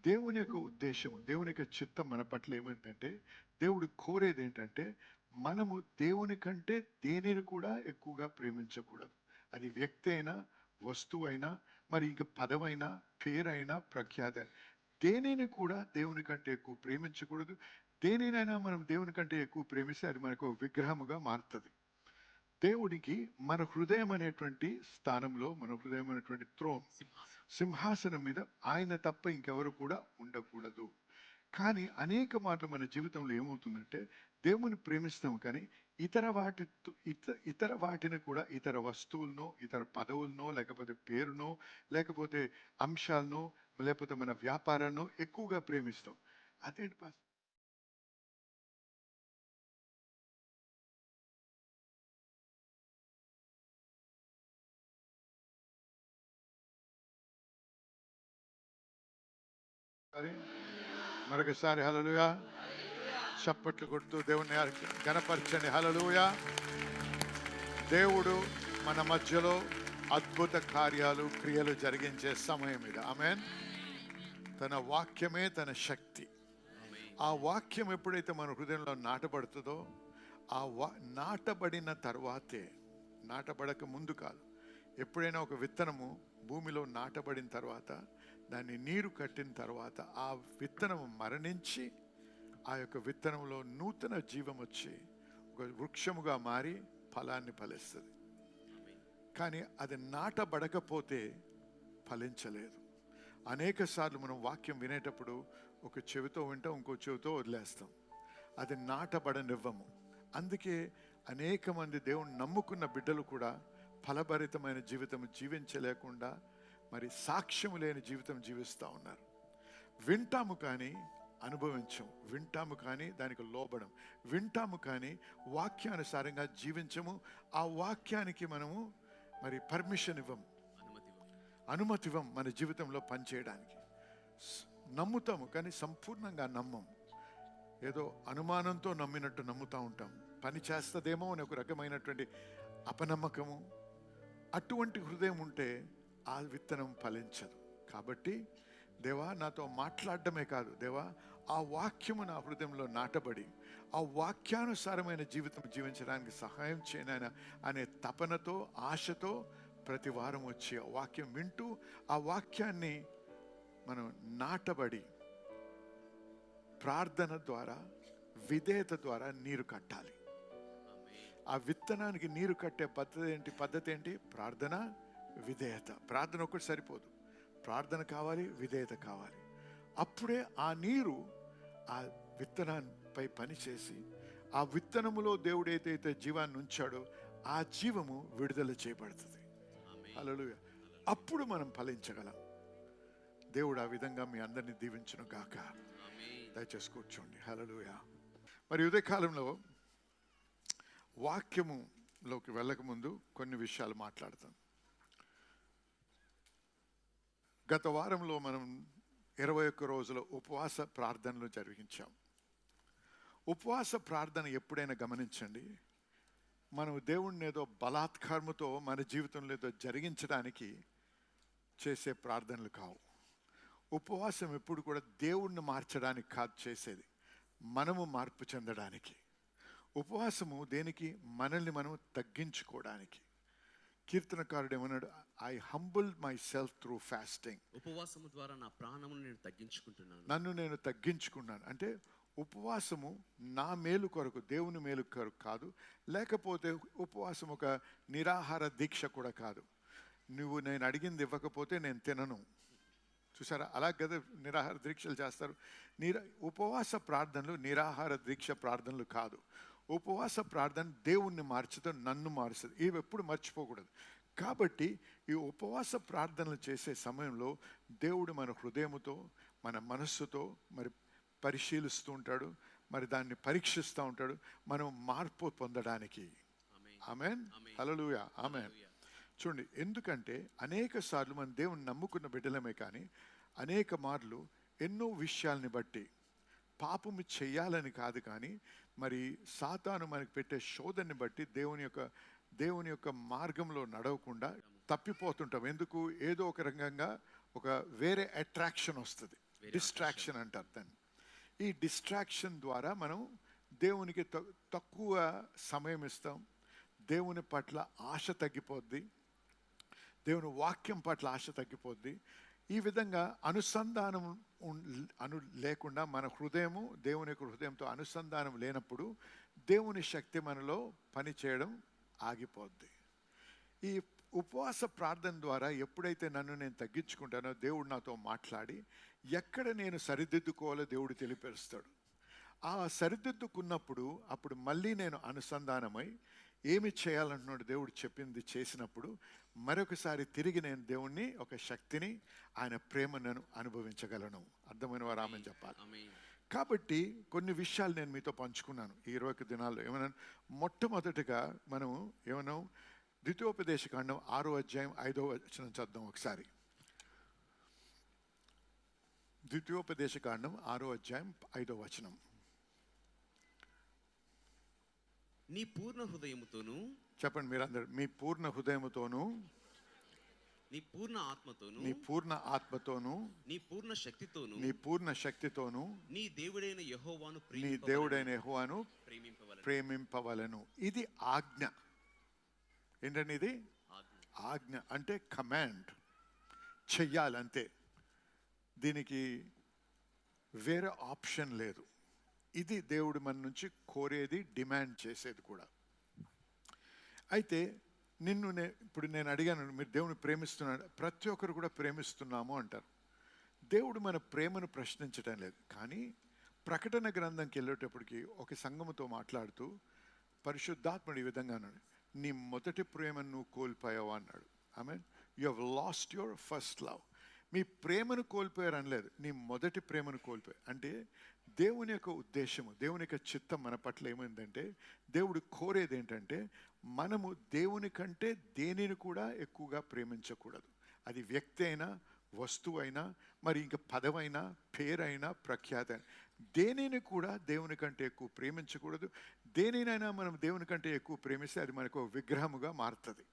దేవుని యొక్క ఉద్దేశం, దేవుని యొక్క చిత్తం మన పట్ల ఏమిటంటే, దేవుడు కోరేది ఏంటంటే, మనము దేవుని కంటే దేనిని కూడా ఎక్కువగా ప్రేమించకూడదు. అది వ్యక్తి అయినా, వస్తువైనా, మరి ఇంక పదవైనా, పేరైనా, ప్రఖ్యాతి అయినా. దేనిని కూడా దేవుని కంటే ఎక్కువ ప్రేమించకూడదు. దేనినైనా మనం దేవుని కంటే ఎక్కువ ప్రేమిస్తే అది మనకు విగ్రహముగా మారుతుంది. దేవుడికి మన హృదయం అనేటువంటి స్థానంలో, మన హృదయం అనేటువంటి సింహాసనం మీద ఆయన తప్ప ఇంకెవరు కూడా ఉండకూడదు. కానీ అనేక మార్లు మన జీవితంలో ఏమవుతుందంటే, దేవుని ప్రేమిస్తాం కానీ ఇతర వాటిని కూడా, ఇతర వస్తువులనో, ఇతర పదవులనో, లేకపోతే పేరునో, లేకపోతే అంశాలనో, లేకపోతే మన వ్యాపారాన్నో ఎక్కువగా ప్రేమిస్తాం. అదేంటి మరి మరొకసారి హల్లెలూయా చప్పట్లు కొడుతూ దేవుని ఘనపరచండి. హల్లెలూయా. దేవుడు మన మధ్యలో అద్భుత కార్యాలు, క్రియలు జరిగించే సమయం ఇది. ఆమేన్. తన వాక్యమే తన శక్తి. ఆ వాక్యం ఎప్పుడైతే మన హృదయంలో నాటబడుతుందో, ఆ నాటబడిన తర్వాతే, నాటబడక ముందు కాదు, ఎప్పుడైనా ఒక విత్తనము భూమిలో నాటబడిన తర్వాత, దాన్ని నీరు కట్టిన తర్వాత ఆ విత్తనము మరణించి, ఆ యొక్క విత్తనంలో నూతన జీవం వచ్చి ఒక వృక్షముగా మారి ఫలాన్ని ఫలిస్తుంది. కానీ అది నాటబడకపోతే ఫలించలేదు. అనేక సార్లు మనం వాక్యం వినేటప్పుడు ఒక చెవితో వింటాం, ఇంకో చెవితో వదిలేస్తాం. అది నాటబడనివ్వము. అందుకే అనేక మంది దేవుని నమ్ముకున్న బిడ్డలు కూడా ఫలభరితమైన జీవితం జీవించలేకుండా మరి సాక్ష్యము లేని జీవితం జీవిస్తూ ఉన్నారు. వింటాము కానీ అనుభవించం, వింటాము కానీ దానికి లోబడం, వింటాము కానీ వాక్యానుసారంగా జీవించము. ఆ వాక్యానికి మనము మరి పర్మిషన్ ఇవ్వం, అనుమతి ఇవ్వం మన జీవితంలో పనిచేయడానికి. నమ్ముతాము కానీ సంపూర్ణంగా నమ్మం. ఏదో అనుమానంతో నమ్మినట్టు నమ్ముతూ ఉంటాం. పని చేస్తుందేమో అని ఒక రకమైనటువంటి అపనమ్మకము. అటువంటి హృదయం ఉంటే ఆ విత్తనం ఫలించదు. కాబట్టి దేవా, నాతో మాట్లాడడమే కాదు, దేవా ఆ వాక్యము నా హృదయంలో నాటబడి ఆ వాక్యానుసారమైన జీవితం జీవించడానికి సహాయం చేయనైనా అనే తపనతో, ఆశతో ప్రతి వారం వచ్చి ఆ వాక్యం వింటూ ఆ వాక్యాన్ని మనం నాటబడి ప్రార్థన ద్వారా, విధేయత ద్వారా నీరు కట్టాలి. ఆ విత్తనానికి నీరు కట్టే పద్ధతి ఏంటి? ప్రార్థన, విధేయత. ప్రార్థన ఒకటి సరిపోదు, ప్రార్థన కావాలి, విధేయత కావాలి. అప్పుడే ఆ నీరు ఆ విత్తనంపై పనిచేసి ఆ విత్తనములో దేవుడు ఏదైతే జీవాన్ని ఉంచాడో ఆ జీవము విడుదల చేయబడుతుంది. హల్లెలూయా. అప్పుడు మనం ఫలించగలం. దేవుడు ఆ విధంగా మీ అందరినీ దీవించును గాక. దయచేసి కూర్చోండి. హల్లెలూయా. మరి ఉదయకాలంలో వాక్యములోకి వెళ్ళకముందు కొన్ని విషయాలు మాట్లాడతాం. గత వారంలో మనం 21 రోజుల ఉపవాస ప్రార్థనలు జరిగించాం. ఉపవాస ప్రార్థన ఎప్పుడైనా గమనించండి, మనం దేవుణ్ణి ఏదో బలాత్కారముతో మన జీవితంలో ఏదో జరిగించడానికి చేసే ప్రార్థనలు కావు. ఉపవాసం ఎప్పుడు కూడా దేవుణ్ణి మార్చడానికి కాదు చేసేది, మనము మార్పు చెందడానికి. ఉపవాసము దేనికి? మనల్ని మనం తగ్గించుకోవడానికి. కీర్తనకారుడు ఏమన్నాడు? I humble my self through fasting. ఉపవాసము ద్వారా నా ప్రాణమును నేను తగ్గించుకుంటున్నాను, నన్ను నేను తగ్గించుకున్నాను. అంటే ఉపవాసము నా మేలు కొరకు, దేవుని మేలు కొరకు కాదు. లేకపోతే ఉపవాసం ఒక నిరాహార దీక్ష కూడా కాదు. నువ్వు నేను అడిగింది ఇవ్వకపోతే నేను తినను. చూసారా, అలా కదా నిరాహార దీక్షలు చేస్తారు. ఉపవాస ప్రార్థనలు నిరాహార దీక్ష ప్రార్థనలు కాదు. ఉపవాస ప్రార్థన దేవుణ్ణి మార్చుతుంది, నన్ను మారుస్తుంది. ఇవి ఎప్పుడు మర్చిపోకూడదు. కాబట్టి ఈ ఉపవాస ప్రార్థనలు చేసే సమయంలో దేవుడు మన హృదయముతో, మన మనస్సుతో మరి పరిశీలిస్తూ ఉంటాడు, మరి దాన్ని పరీక్షిస్తూ ఉంటాడు, మనం మార్పు పొందడానికి. ఆమేన్. హల్లెలూయా. ఆమేన్. చూడండి, ఎందుకంటే అనేక సార్లు మన దేవుని నమ్ముకున్న బిడ్డలమే కానీ అనేక మార్లు ఎన్నో విషయాల్ని బట్టి, పాపము చెయ్యాలని కాదు కానీ మరి సాతాను మనకు పెట్టే శోధనని బట్టి దేవుని యొక్క మార్గంలో నడవకుండా తప్పిపోతుంటాం. ఎందుకు? ఏదో ఒక రకంగా ఒక వేరే అట్రాక్షన్ వస్తుంది. డిస్ట్రాక్షన్ అంటారు దాన్ని. ఈ డిస్ట్రాక్షన్ ద్వారా మనం దేవునికి తక్కువ సమయం ఇస్తాం. దేవుని పట్ల ఆశ తగ్గిపోద్ది, దేవుని వాక్యం పట్ల ఆశ తగ్గిపోద్ది. ఈ విధంగా అనుసంధానం లేకుండా మన హృదయము దేవుని యొక్క హృదయంతో అనుసంధానం లేనప్పుడు దేవుని శక్తి మనలో పని చేయడం ఆగిపోద్ది. ఈ ఉపవాస ప్రార్థన ద్వారా ఎప్పుడైతే నన్ను నేను తగ్గించుకుంటానో దేవుడు నాతో మాట్లాడి ఎక్కడ నేను సరిదిద్దుకోవాలో దేవుడు తెలియపరుస్తాడు. ఆ సరిదిద్దుకున్నప్పుడు అప్పుడు మళ్ళీ నేను అనుసంధానమై ఏమి చేయాలంటున్నాడు దేవుడు చెప్పింది చేసినప్పుడు మరొకసారి తిరిగి నేను దేవుణ్ణి, ఒక శక్తిని, ఆయన ప్రేమను అనుభవించగలను. అర్థమైన వారు ఆమె చెప్పాలి. కాబట్టి కొన్ని విషయాలు నేను మీతో పంచుకున్నాను ఈ 21 దినాల్లో. ఏమన్నా మొట్టమొదటిగా మనం ఏమన్నాం, ద్వితీయోపదేశకాండం 6వ అధ్యాయం 5వ వచనం చదువుదాం ఒకసారి. ద్వితీయోపదేశకాండం 6వ అధ్యాయం 5వ వచనం. నీ పూర్ణ హృదయముతోను, చెప్పండి మీరందరూ, మీ పూర్ణ హృదయముతోను, నీ పూర్ణ ఆత్మతోను, నీ పూర్ణ ఆత్మతోను, నీ పూర్ణ శక్తితోను, నీ పూర్ణ శక్తితోను నీ దేవుడైన యెహోవాను నీ దేవుడైన యెహోవాను ప్రేమింపవలెను. ప్రేమింపవలను. ఇది ఆజ్ఞ. ఏంటండి ఇది? ఆజ్ఞ అంటే కమాండ్, చెయ్యాలంతే. దీనికి వేరే ఆప్షన్ లేదు. ఇది దేవుడు మన నుంచి కోరేది, డిమాండ్ చేసేది కూడా. అయితే ఇప్పుడు నేను అడిగాను, మీరు దేవుని ప్రేమిస్తున్నాడు, ప్రతి ఒక్కరు కూడా ప్రేమిస్తున్నాము అంటారు. దేవుడు మన ప్రేమను ప్రశ్నించటం లేదు. కానీ ప్రకటన గ్రంథంకి వెళ్ళేటప్పటికి ఒక సంఘముతో మాట్లాడుతూ పరిశుద్ధాత్ముడు ఈ విధంగా అన్నాడు, నీ మొదటి ప్రేమను నువ్వు కోల్పోయావా అన్నాడు. ఆమేన్. You have lost your first love. మీ ప్రేమను కోల్పోయారు అనలేదు, నీ మొదటి ప్రేమను కోల్పోయారు. అంటే దేవుని యొక్క ఉద్దేశము, దేవుని యొక్క చిత్తం మన పట్ల ఏమైందంటే, దేవుడు కోరేది ఏంటంటే మనము దేవుని కంటే దేనిని కూడా ఎక్కువగా ప్రేమించకూడదు. అది వ్యక్తి అయినా, వస్తువు అయినా, మరి ఇంకా పదవైనా, పేరైనా, ప్రఖ్యాత అయినా, దేనిని కూడా దేవుని కంటే ఎక్కువ ప్రేమించకూడదు. దేనినైనా మనం దేవుని కంటే ఎక్కువ ప్రేమిస్తే అది మనకు విగ్రహముగా మారుతుంది.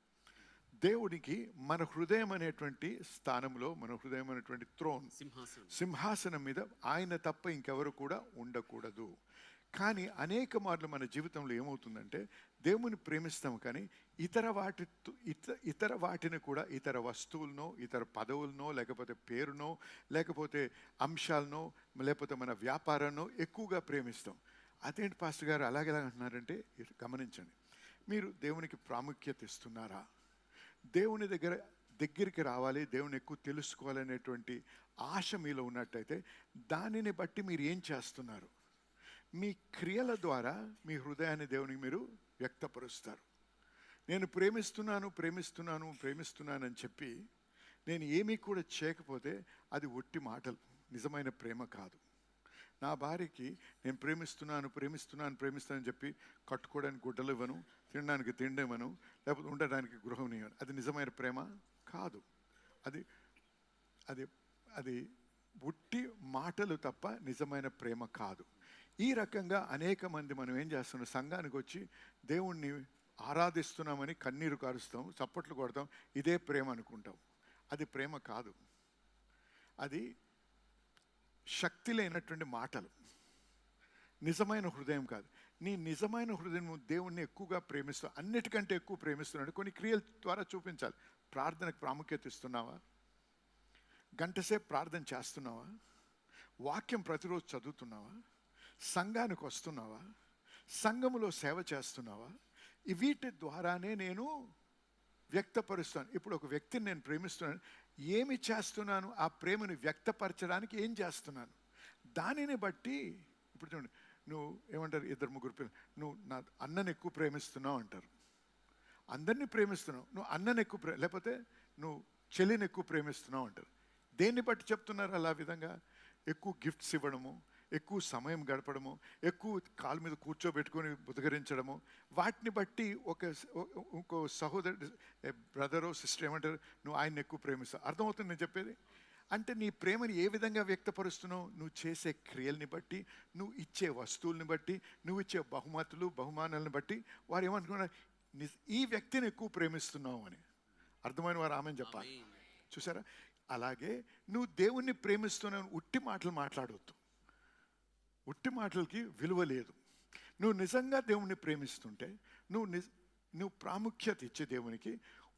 దేవునికి మన హృదయం అనేటువంటి స్థానంలో, మన హృదయం అనేటువంటి థ్రోన్, సింహాసనం మీద ఆయన తప్ప ఇంకెవరు కూడా ఉండకూడదు. కానీ అనేక మార్లు మన జీవితంలో ఏమవుతుందంటే దేవుని ప్రేమిస్తాము, కానీ ఇతర వాటిని కూడా, ఇతర వస్తువులనో, ఇతర పదవులనో, లేకపోతే పేరునో, లేకపోతే అంశాలనో, లేకపోతే మన వ్యాపారాన్నో ఎక్కువగా ప్రేమిస్తాం. అదేంటి పాస్టర్ గారు అలాగెలా అంటున్నారంటే, గమనించండి. మీరు దేవునికి ప్రాముఖ్యత ఇస్తున్నారా? దేవుని దగ్గరికి రావాలి, దేవుని ఎక్కువ తెలుసుకోవాలనేటువంటి ఆశ మీలో ఉన్నట్టయితే దానిని బట్టి మీరు ఏం చేస్తున్నారు? మీ క్రియల ద్వారా మీ హృదయాన్ని దేవునికి మీరు వ్యక్తపరుస్తారు. నేను ప్రేమిస్తున్నాను ప్రేమిస్తున్నాను ప్రేమిస్తున్నానని చెప్పి నేను ఏమీ కూడా చేయకపోతే అది ఒట్టి మాటలు, నిజమైన ప్రేమ కాదు. నా భార్యకి నేను ప్రేమిస్తున్నాను ప్రేమిస్తున్నాను ప్రేమిస్తానని చెప్పి కట్టుకోవడానికి గుడ్డలు ఇవ్వను, తినడానికి తిండి ఇవ్వను, లేకపోతే ఉండడానికి గృహం ఇవ్వను. అది నిజమైన ప్రేమ కాదు. అది అది అది ఉట్టి మాటలు తప్ప నిజమైన ప్రేమ కాదు. ఈ రకంగా అనేక మంది మనం ఏం చేస్తున్నాం, సంఘానికి వచ్చి దేవుణ్ణి ఆరాధిస్తున్నామని కన్నీరు కారుస్తాం, చప్పట్లు కొడతాం, ఇదే ప్రేమ అనుకుంటాం. అది ప్రేమ కాదు. అది శక్తి లేనటువంటి మాటలు, నిజమైన హృదయం కాదు. నీ నిజమైన హృదయం దేవుణ్ణి ఎక్కువగా ప్రేమిస్తావు, అన్నిటికంటే ఎక్కువ ప్రేమిస్తున్నాడు. కొన్ని క్రియల ద్వారా చూపించాలి. ప్రార్థనకు ప్రాముఖ్యత ఇస్తున్నావా? గంటసేపు ప్రార్థన చేస్తున్నావా? వాక్యం ప్రతిరోజు చదువుతున్నావా? సంఘానికి వస్తున్నావా? సంఘములో సేవ చేస్తున్నావా? వీటి ద్వారానే నేను వ్యక్తపరుస్తాను. ఇప్పుడు ఒక వ్యక్తిని నేను ప్రేమిస్తున్నాను, ఏమి చేస్తున్నాను? ఆ ప్రేమను వ్యక్తపరచడానికి ఏం చేస్తున్నాను? దానిని బట్టి ఇప్పుడు చూడండి, నువ్వు ఏమంటారు, 2-3 పిల్లలు, నువ్వు నా అన్నని ఎక్కువ ప్రేమిస్తున్నావు అంటారు. అందరినీ ప్రేమిస్తున్నావు, నువ్వు అన్నని ఎక్కువ లేకపోతే నువ్వు చెల్లిని ఎక్కువ ప్రేమిస్తున్నావు అంటారు. దేన్ని బట్టి చెప్తున్నారు అలా విధంగా? ఎక్కువ గిఫ్ట్స్ ఇవ్వడము, ఎక్కువ సమయం గడపడము, ఎక్కువ కాలు మీద కూర్చోబెట్టుకొని బుధకరించడము, వాటిని బట్టి ఇంకో సహోదరు, బ్రదరో సిస్టర్ ఏమంటారు, నువ్వు ఆయన్ని ఎక్కువ ప్రేమిస్తావు. అర్థమవుతుంది నేను చెప్పేది? అంటే నీ ప్రేమని ఏ విధంగా వ్యక్తపరుస్తున్నావు? నువ్వు చేసే క్రియల్ని బట్టి, నువ్వు ఇచ్చే వస్తువుల్ని బట్టి, నువ్వు ఇచ్చే బహుమానాలను బట్టి వారు ఏమనుకున్నారు, ఈ వ్యక్తిని ఎక్కువ ప్రేమిస్తున్నావు అని. అర్థమైన వారు ఆమె చెప్పాలి. చూసారా? అలాగే నువ్వు దేవుణ్ణి ప్రేమిస్తున్నావు, ఉట్టి మాటలు మాట్లాడవద్దు. ఉట్టి మాటలకి విలువ లేదు. నువ్వు నిజంగా దేవుణ్ణి ప్రేమిస్తుంటే నువ్వు ప్రాముఖ్యత ఇచ్చే దేవునికి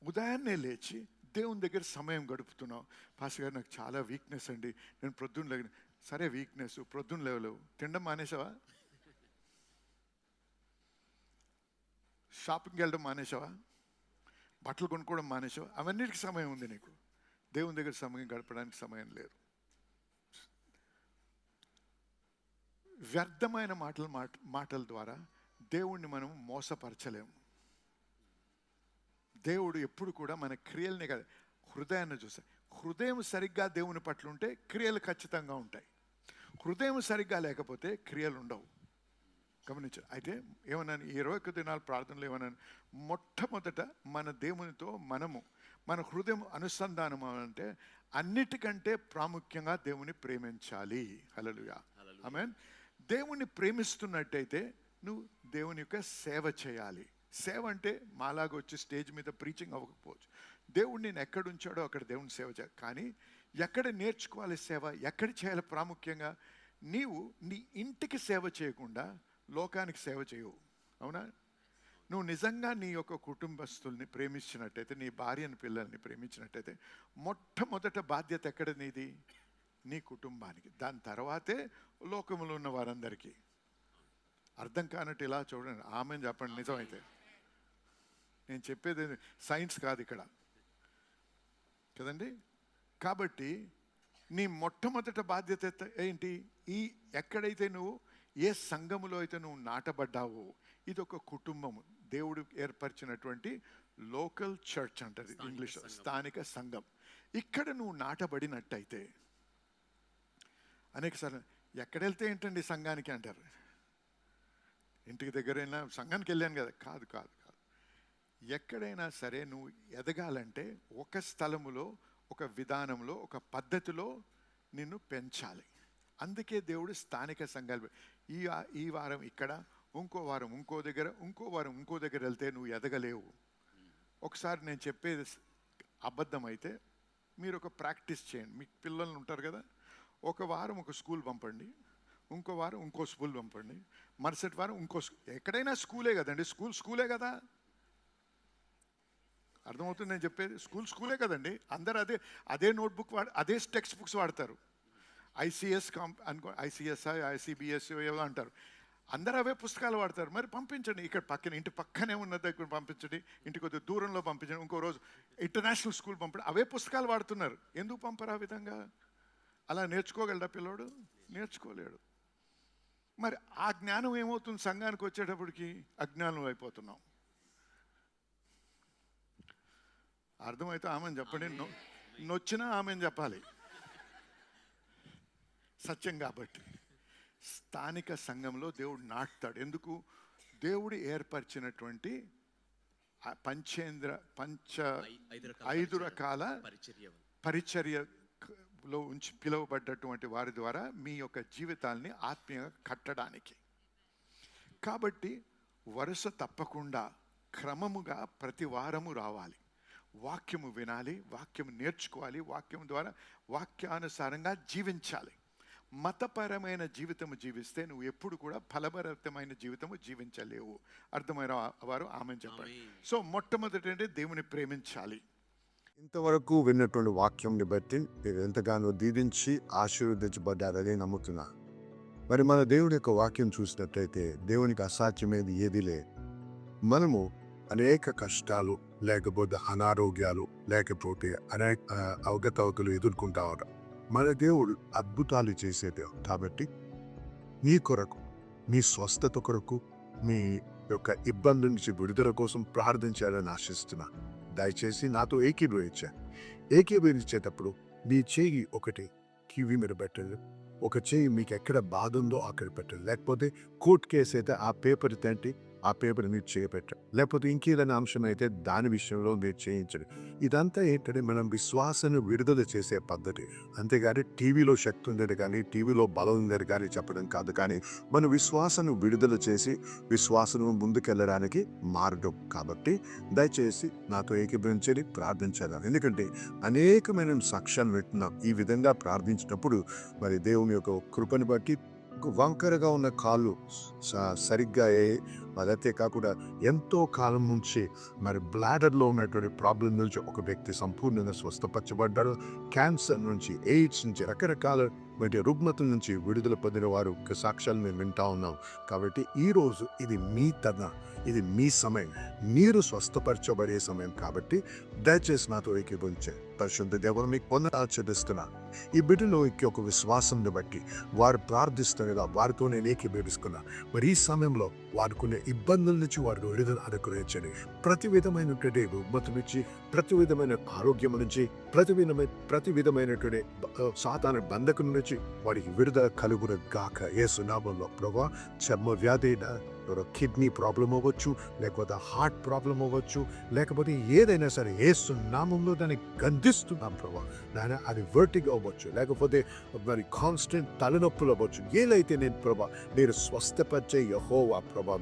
ఉదయాన్నే లేచి దేవుని దగ్గర సమయం గడుపుతున్నావు. పాస్టర్ గారు నాకు చాలా వీక్నెస్ అండి, నేను ప్రొద్దున లేవు. సరే వీక్నెస్, ప్రొద్దున లేవలేవు, తినడం మానేసావా? షాపింగ్కి వెళ్ళడం మానేసావా? బట్టలు కొనుక్కోవడం మానేసావా? అవన్నిటికి సమయం ఉంది నీకు. దేవుని దగ్గర సమయం గడపడానికి సమయం లేదు. వ్యర్థమైన మాటల ద్వారా దేవుణ్ణి మనం మోసపరచలేము. దేవుడు ఎప్పుడు కూడా మన క్రియల్ని కాదు, హృదయాన్ని చూస్తాడు. హృదయం సరిగ్గా దేవుని పట్ల ఉంటే క్రియలు ఖచ్చితంగా ఉంటాయి. హృదయం సరిగ్గా లేకపోతే క్రియలు ఉండవు. గమనించారు. అయితే ఏమన్నాను, ఈ 21 దినాల ప్రార్థనలు ఏమన్నాను, మొట్టమొదట మన దేవునితో మన హృదయం అనుసంధానం అంటే అన్నిటికంటే ప్రాముఖ్యంగా దేవుని ప్రేమించాలి. హల్లెలూయా, ఆమేన్. దేవుని ప్రేమిస్తున్నట్టయితే నువ్వు దేవుని యొక్క సేవ చేయాలి. సేవ అంటే మాలాగా వచ్చి స్టేజ్ మీద ప్రీచింగ్ అవ్వకపోవచ్చు. దేవుడు నేను ఎక్కడ ఉంచాడో అక్కడ దేవుని సేవ చేయాలి. కానీ ఎక్కడ నేర్చుకోవాలి సేవ, ఎక్కడ చేయాలి ప్రాముఖ్యంగా? నీవు నీ ఇంటికి సేవ చేయకుండా లోకానికి సేవ చేయవు. అవునా? నువ్వు నిజంగా నీ యొక్క కుటుంబస్తుల్ని ప్రేమించినట్టయితే, నీ భార్యని పిల్లల్ని ప్రేమించినట్టయితే, మొట్టమొదట బాధ్యత ఎక్కడ నీది? నీ కుటుంబానికి. దాని తర్వాతే లోకంలో ఉన్న వారందరికీ. అర్థం కానట్టు ఇలా చూడండి, ఆమెను చెప్పండి నిజమైతే. నేను చెప్పేది సైన్స్ కాదు ఇక్కడ కదండి. కాబట్టి నీ మొట్టమొదట బాధ్యత ఏంటి? ఎక్కడైతే నువ్వు ఏ సంఘములో అయితే నువ్వు నాటబడ్డావో, ఇది ఒక కుటుంబము, దేవుడు ఏర్పరిచినటువంటి లోకల్ చర్చ్ అంటారు ఇంగ్లీష్లో, స్థానిక సంఘం. ఇక్కడ నువ్వు నాటబడినట్టయితే, అనేకసార్లు ఎక్కడ వెళ్తే ఏంటండి సంఘానికి అంటారు. ఇంటికి దగ్గరైనా సంఘానికి వెళ్ళాను కదా, కాదు కాదు కాదు. ఎక్కడైనా సరే నువ్వు ఎదగాలంటే ఒక స్థలములో, ఒక విధానంలో, ఒక పద్ధతిలో నిన్ను పెంచాలి. అందుకే దేవుడు స్థానిక సంఘాలు, ఈ వారం ఇక్కడ, ఇంకో వారం ఇంకో దగ్గర, ఇంకో వారం ఇంకో దగ్గర వెళ్తే నువ్వు ఎదగలేవు. ఒకసారి నేను చెప్పేది అబద్ధం అయితే మీరు ఒక ప్రాక్టీస్ చేయండి. మీకు పిల్లలు ఉంటారు కదా, ఒక వారం ఒక స్కూల్ పంపండి, ఇంకో వారం ఇంకో స్కూల్ పంపండి, మరుసటి వారం ఇంకో ఎక్కడైనా స్కూలే కదండి, స్కూలే కదా. అర్థమవుతుంది నేను చెప్పేది? స్కూలే కదండి. అందరు అదే నోట్బుక్ అదే టెక్స్ట్ బుక్స్ వాడతారు. ఐసిఎస్ ఐసిఎస్ఐ ఐసిబిఎస్ ఏవో అంటారు. అందరూ అవే పుస్తకాలు వాడతారు. మరి పంపించండి, ఇక్కడ పక్కన, ఇంటి పక్కనే ఉన్న దగ్గర పంపించండి, ఇంటి కొద్దిగా దూరంలో పంపించండి, ఇంకో రోజు ఇంటర్నేషనల్ స్కూల్ పంపండి. అవే పుస్తకాలు వాడుతున్నారు. ఎందుకు పంపరు ఆ విధంగా? అలా నేర్చుకోగలడా పిల్లోడు? నేర్చుకోలేడు. మరి ఆ జ్ఞానం ఏమవుతుంది? సంఘానికి వచ్చేటప్పటికి అజ్ఞానం అయిపోతున్నాం. అర్థమైతే ఆమెను చెప్పండి, నొచ్చినా ఆమెను చెప్పాలి, సత్యం కాబట్టి. స్థానిక సంఘంలో దేవుడు నాటుతాడు. ఎందుకు? దేవుడు ఏర్పరిచినటువంటి ఐదు రకాల పరిచర్యలో ఉంచి పిలువబడ్డటువంటి వారి ద్వారా మీ యొక్క జీవితాల్ని ఆత్మీయంగా కట్టడానికి. కాబట్టి వరుస తప్పకుండా క్రమముగా ప్రతి వారము రావాలి, వాక్యము వినాలి, వాక్యము నేర్చుకోవాలి, వాక్యం ద్వారా వాక్యానుసారంగా జీవించాలి. మతపరమైన జీవితము జీవిస్తే నువ్వు ఎప్పుడు కూడా ఫలభరితమైన జీవితము జీవించలేవు. అర్థమైన వారు ఆమె చెప్పండి. సో మొట్టమొదటి అంటే దేవుని ప్రేమించాలి. ఇంతవరకు విన్నటువంటి వాక్యంని బట్టి మీరు ఎంతగానో దీవించి ఆశీర్వదించబడ్డారని నమ్ముతున్నా. మరి మన దేవుడి యొక్క వాక్యం చూసినట్లయితే దేవునికి అసాధ్యమేది ఏది లేదు. మనము అనేక కష్టాలు, లేకపోతే అనారోగ్యాలు, లేకపోతే అనేక అవగతవకలు ఎదుర్కొంటా ఉంటాం. మన దేవుడు అద్భుతాలు చేసే దేవుడు. కాబట్టి మీ కొరకు, మీ స్వస్థత కొరకు, మీ యొక్క ఇబ్బంది నుంచి విడుదల కోసం ప్రార్థించాలని ఆశిస్తున్నా. దయచేసి నాతో ఏకీభవించేటప్పుడు మీ చేయి ఒకటి కివి మీద పెట్టండి, ఒక చేయి మీకు ఎక్కడ బాధ ఉందో అక్కడ పెట్టండి. లేకపోతే కోర్టు కేసు అయితే ఆ పేపర్ తంటి ఆ పేపర్ మీరు చేపెట్టండి. లేకపోతే ఇంకేదైనా అంశం అయితే దాని విషయంలో మీరు చేయించండి. ఇదంతా ఏంటంటే మనం విశ్వాసాన్ని విడుదల చేసే పద్ధతి. అంతేగాని టీవీలో శక్తి ఉందని కానీ, టీవీలో బలం ఉందని కానీ చెప్పడం కాదు. కానీ మన విశ్వాసాన్ని విడుదల చేసి విశ్వాసం ముందుకెళ్ళడానికి మార్గం. కాబట్టి దయచేసి నాతో ఏకీభవించండి, ప్రార్థించాలి. ఎందుకంటే అనేకమైన సాక్ష్యాలు వింటున్నాం. ఈ విధంగా ప్రార్థించినప్పుడు మరి దేవుని యొక్క కృపను బట్టి వంకరగా ఉన్న కాళ్ళు సరిగ్గా అదైతే కాకుండా ఎంతో కాలం నుంచి మరి బ్లాడర్లో ఉన్నటువంటి ప్రాబ్లం నుంచి ఒక వ్యక్తి సంపూర్ణంగా స్వస్థపరచబడ్డారు. క్యాన్సర్ నుంచి, ఎయిడ్స్ నుంచి, రకరకాల రుగ్మతల నుంచి విడుదల పొందిన వారు సాక్ష్యాలు మేము వింటా ఉన్నాం. కాబట్టి ఈరోజు ఇది మీ తన, ఇది మీ సమయం, మీరు స్వస్థపరచబడే సమయం. కాబట్టి దయచేసి నాతో ఏకీభవించే పరిశుద్ధ దేవుడు మీకు పొందనాలు చెల్లిస్తున్నా. ఈ బిడ్డలో ఒక విశ్వాసాన్ని బట్టి వారు ప్రార్థిస్తున్నదా వారితో నేను ఏకీభవిస్తున్నా. మరి ఈ సమయంలో వారుకునే ఇబ్బందుల నుంచి వారికి విడుదల అనుగ్రహించండి. ప్రతి విధమైనటువంటి రుగ్మత నుంచి, ప్రతి విధమైన ఆరోగ్యం నుంచి, ప్రతి విధమైనటువంటి సాతాను బంధకం నుంచి వారికి విడుదల కలుగున గాక యేసు నామములో. ప్రభువా, చర్మ వ్యాధి, కిడ్నీ ప్రాబ్లం అవ్వచ్చు, లేకపోతే హార్ట్ ప్రాబ్లం అవ్వచ్చు, లేకపోతే ఏదైనా సరే యేసు నామంలో దాన్ని గద్దిస్తున్నాం ప్రభువా. నాయన అది వర్టిగో అవ్వచ్చు, లేకపోతే మరి కాన్స్టెంట్ తలనొప్పులు అవ్వచ్చు, ఏదైతే నేను ప్రభా మీరు స్వస్థపరిచే యెహోవా ప్రభా,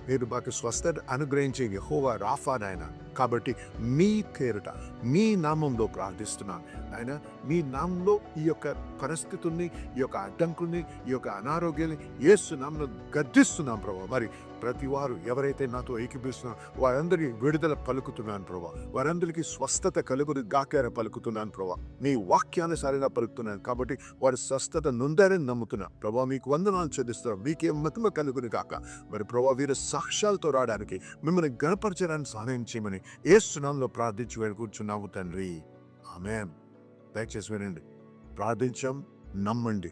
మీరు మాకు స్వస్థత అనుగ్రహించే యెహోవా రాఫా నాయన. కాబట్టి మీ పేరుట, మీ నామంలో ప్రార్థిస్తున్నాను ఆయన. మీ నామంలో ఈ యొక్క పరిస్థితుల్ని, ఈ యొక్క అడ్డంకుల్ని, ఈ యొక్క అనారోగ్యాన్ని యేసు నామంలో గద్దిస్తున్నాం ప్రభా. మరి ప్రతి వారు ఎవరైతే నాతో ఏకీపిస్తున్నారో వారందరికీ విడుదల పలుకుతున్నాను ప్రభా. వారందరికీ స్వస్థత కలుగుని గాకార పలుకుతున్నాను ప్రభా. నీ వాక్యానుసారంగా పలుకుతున్నాను. కాబట్టి వారి స్వస్థత నొందారని నమ్ముతున్నా ప్రభా. మీకు వందనాలు చెల్లిస్తున్నాం. మీకే మహిమ కలుగుని గాక. మరి ప్రభా, వీరు సాక్ష్యాలతో రావడానికి, మిమ్మల్ని గణపరచడానికి సహాయం చేయమని యేసు నామములో ప్రార్థించి వేడుకుంటున్నాము తండ్రి. ఆమేన్. దయచేసి వినండి. ప్రార్థించాం, నమ్మండి.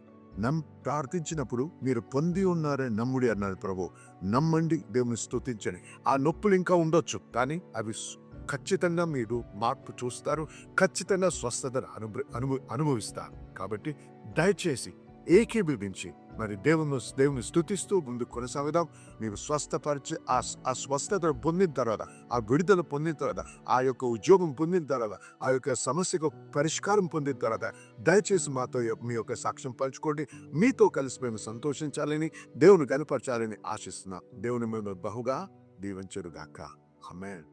ప్రార్థించినప్పుడు మీరు పొంది ఉన్నారని నమ్ముడి అన్నారు ప్రభు. నమ్మండి, దేవుని స్తుతించండి. ఆ నొప్పులు ఇంకా ఉండొచ్చు, కానీ అవి ఖచ్చితంగా మీరు మార్పు చూస్తారు. ఖచ్చితంగా స్వస్థతను అనుభవిస్తారు. కాబట్టి దయచేసి ఏకీభవించి మరి దేవుని స్తుతిస్తూ ముందు కొనసాగుదాం. మీరు స్వస్థపరిచి ఆ స్వస్థత పొందిన తర్వాత, ఆ విడుదల పొందిన తర్వాత, ఆ యొక్క ఉద్యోగం పొందిన తర్వాత, ఆ యొక్క సమస్యకు పరిష్కారం పొందిన తర్వాత దయచేసి మాతో మీ యొక్క సాక్ష్యం పంచుకోండి. మీతో కలిసి మేము సంతోషించాలని, దేవుని కనపరచాలని ఆశిస్తున్నాం. దేవుని మేము బహుగా దీవించుగాక. ఆమేన్.